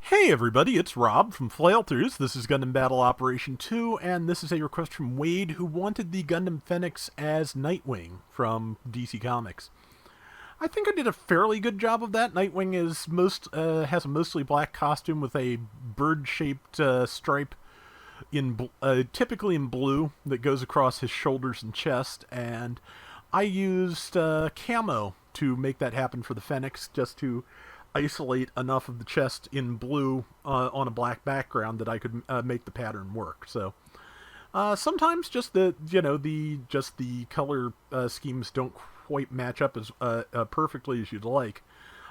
Hey everybody, it's Rob from Flailthroughs. This is Gundam Battle Operation 2, and this is a request from Wade, who wanted the Gundam Fenix as Nightwing from DC Comics. I think I did a fairly good job of that. Nightwing has a mostly black costume with a bird-shaped stripe typically in blue that goes across his shoulders and chest, and I used camo to make that happen for the Fenix, just to isolate enough of the chest in blue on a black background that I could make the pattern work. So sometimes just the color schemes don't quite match up as perfectly as you'd like.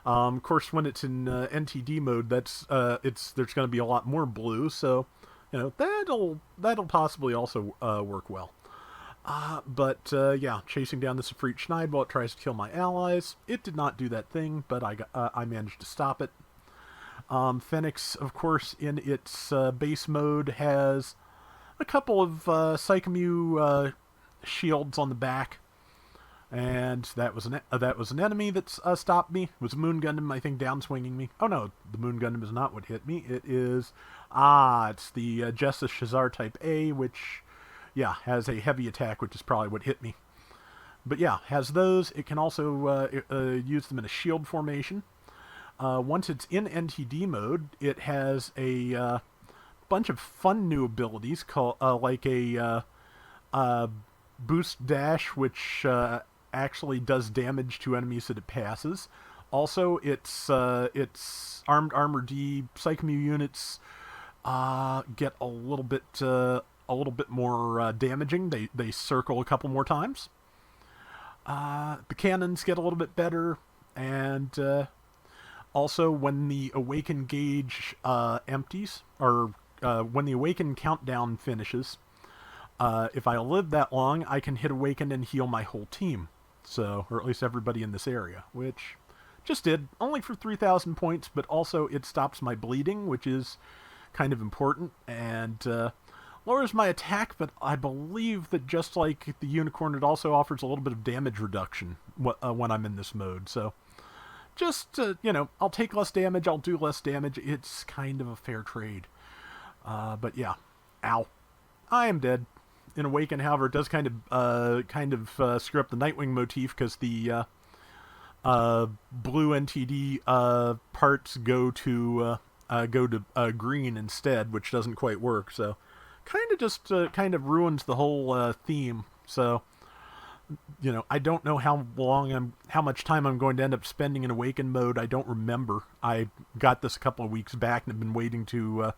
Of course, when it's in NTD mode, there's going to be a lot more blue, so that'll possibly also work well. Yeah, chasing down this Ifrit Schneid while it tries to kill my allies. It did not do that thing, but I managed to stop it. Fenix, of course, in its base mode, has a couple of Psychomu shields on the back, and that was an enemy that stopped me. It was a Moon Gundam, I think, downswinging me. Oh no, the Moon Gundam is not what hit me. It's the Jessus Shazar Type A, which has a heavy attack, which is probably what hit me. But yeah, has those. It can also use them in a shield formation. Once it's in NTD mode, it has a bunch of fun new abilities, like a boost dash, which actually does damage to enemies that it passes. Also, its armed armor D Psychomu units get a little bit more damaging. They circle a couple more times. The cannons get a little bit better, and also when the awaken gauge empties, or when the awaken countdown finishes, if I live that long, I can hit awaken and heal my whole team. So, or at least everybody in this area, which just did, only for 3,000 points, but also it stops my bleeding, which is kind of important, and lowers my attack, but I believe that just like the Unicorn, it also offers a little bit of damage reduction when I'm in this mode. So just, I'll take less damage, I'll do less damage. It's kind of a fair trade. But yeah. Ow. I am dead. In Awaken, however, it does kind of screw up the Nightwing motif, because the blue NTD parts go to green instead, which doesn't quite work. So kind of ruins the whole theme. So I don't know how much time I'm going to end up spending in Awaken mode. I don't remember. I got this a couple of weeks back and have been waiting to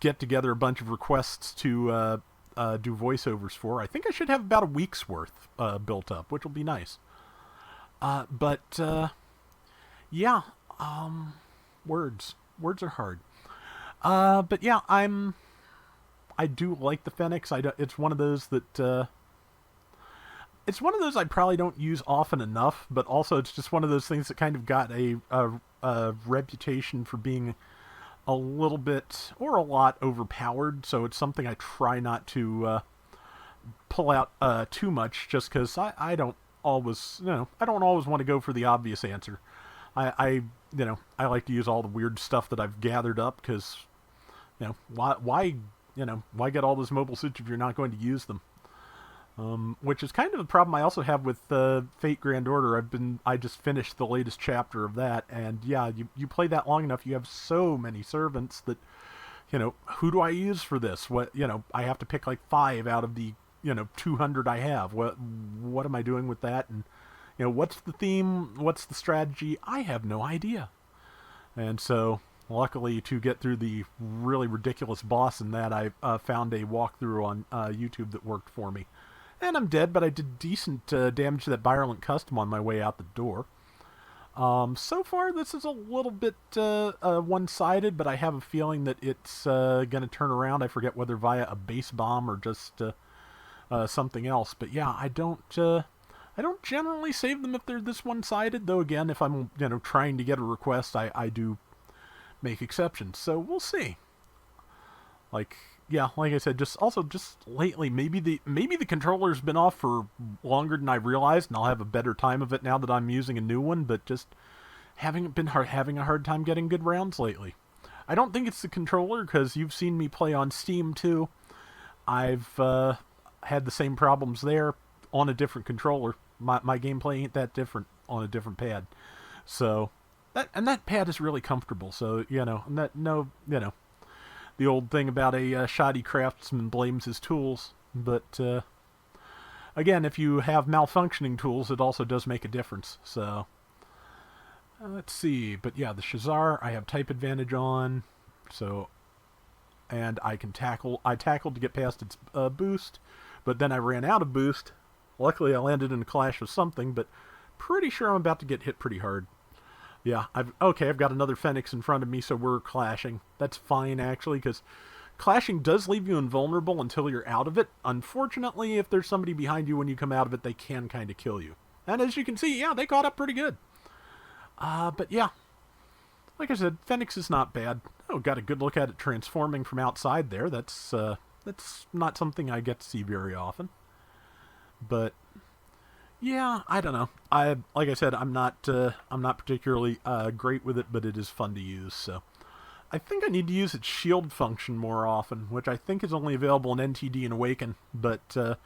get together a bunch of requests to do voiceovers for. I think I should have about a week's worth built up, which will be nice. Yeah, words are hard. But yeah, I do like the Fenix. It's one of those that it's one of those I probably don't use often enough, but also it's just one of those things that kind of got a reputation for being a little bit or a lot overpowered. So it's something I try not to pull out too much, just because I don't always want to go for the obvious answer. I like to use all the weird stuff that I've gathered up, because why get all those mobile suits if you're not going to use them? Which is kind of a problem I also have with Fate Grand Order. I just finished the latest chapter of that, and yeah, you play that long enough, you have so many servants that, who do I use for this? I have to pick like 5 out of the 200 I have. What am I doing with that? And what's the theme? What's the strategy? I have no idea. And so, luckily, to get through the really ridiculous boss in that, I found a walkthrough on YouTube that worked for me. And I'm dead, but I did decent damage to that virulent custom on my way out the door. So far, this is a little bit one-sided, but I have a feeling that it's going to turn around. I forget whether via a base bomb or just something else. But yeah, I don't generally save them if they're this one-sided. Though again, if I'm trying to get a request, I do make exceptions. So we'll see. Like I said, just lately, maybe the controller's been off for longer than I realized, and I'll have a better time of it now that I'm using a new one. But just having a hard time getting good rounds lately. I don't think it's the controller, because you've seen me play on Steam too. I've had the same problems there on a different controller. My gameplay ain't that different on a different pad. So that pad is really comfortable. So the old thing about a shoddy craftsman blames his tools, but again, if you have malfunctioning tools, it also does make a difference. So let's see. But yeah, the Shazar, I have type advantage on, so, and I can tackle. I tackled to get past its boost, but then I ran out of boost. Luckily, I landed in a clash with something, but pretty sure I'm about to get hit pretty hard. Yeah, I've got another Fenix in front of me, so we're clashing. That's fine, actually, because clashing does leave you invulnerable until you're out of it. Unfortunately, if there's somebody behind you when you come out of it, they can kind of kill you. And as you can see, yeah, they caught up pretty good. But yeah, like I said, Fenix is not bad. Oh, got a good look at it transforming from outside there. That's not something I get to see very often. But yeah, I don't know. Like I said, I'm not particularly great with it, but it is fun to use. So I think I need to use its shield function more often, which I think is only available in NTD and Awaken. But it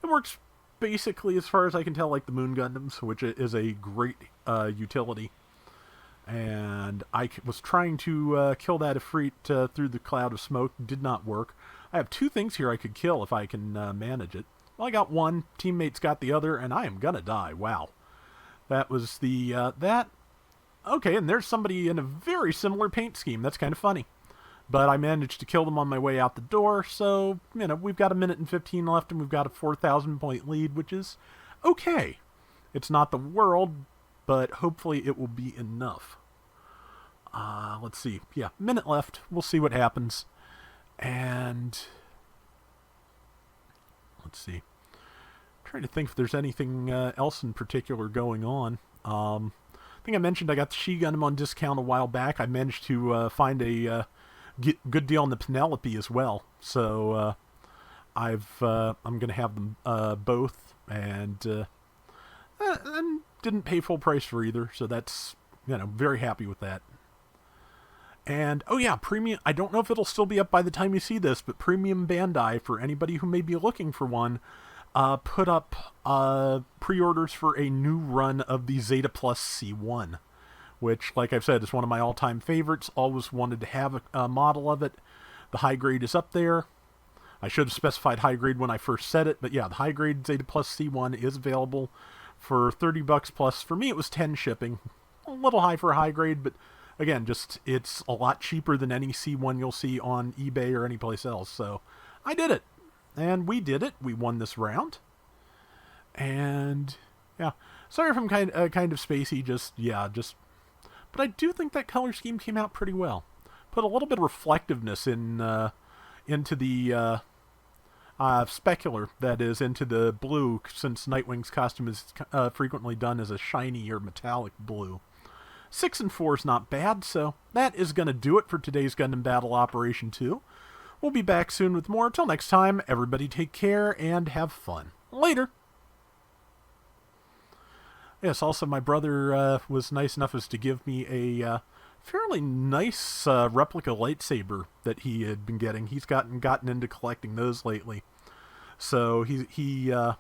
works basically, as far as I can tell, like the Moon Gundams, which is a great utility. And I was trying to kill that Ifrit through the cloud of smoke. Did not work. I have two things here I could kill if I can manage it. Well, I got one, teammates got the other, and I am gonna die. Wow. That was the, Okay, and there's somebody in a very similar paint scheme. That's kind of funny. But I managed to kill them on my way out the door, so, we've got 1:15 left, and we've got a 4,000 point lead, which is okay. It's not the world, but hopefully it will be enough. Let's see. Yeah, minute left. We'll see what happens. And let's see. I'm trying to think if there's anything else in particular going on. I think I mentioned I got the She Gundam on discount a while back. I managed to find a good deal on the Penelope as well. So I'm going to have them both, and didn't pay full price for either. So that's very happy with that. And, oh yeah, Premium, I don't know if it'll still be up by the time you see this, but Premium Bandai, for anybody who may be looking for one, put up pre-orders for a new run of the Zeta Plus C1, which, like I've said, is one of my all-time favorites. Always wanted to have a model of it. The high grade is up there. I should have specified high grade when I first said it, but yeah, the high grade Zeta Plus C1 is available for $30 plus. For me, it was 10 shipping. A little high for a high grade, but again, it's a lot cheaper than any C1 you'll see on eBay or anyplace else. So I did it. And we did it. We won this round. And yeah, sorry if I'm kind of spacey. But I do think that color scheme came out pretty well. Put a little bit of reflectiveness into the specular, that is, into the blue, since Nightwing's costume is frequently done as a shiny or metallic blue. 6 and 4 is not bad, so that is going to do it for today's Gundam Battle Operation 2. We'll be back soon with more. Till next time, everybody take care and have fun. Later! Yes, also my brother was nice enough as to give me a fairly nice replica lightsaber that he had been getting. He's gotten into collecting those lately. So he gave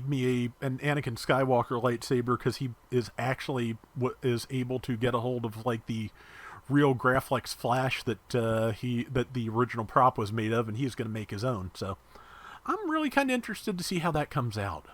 me an Anakin Skywalker lightsaber because he is actually able to get a hold of like the real Graflex flash that the original prop was made of, and he's going to make his own. So I'm really kind of interested to see how that comes out.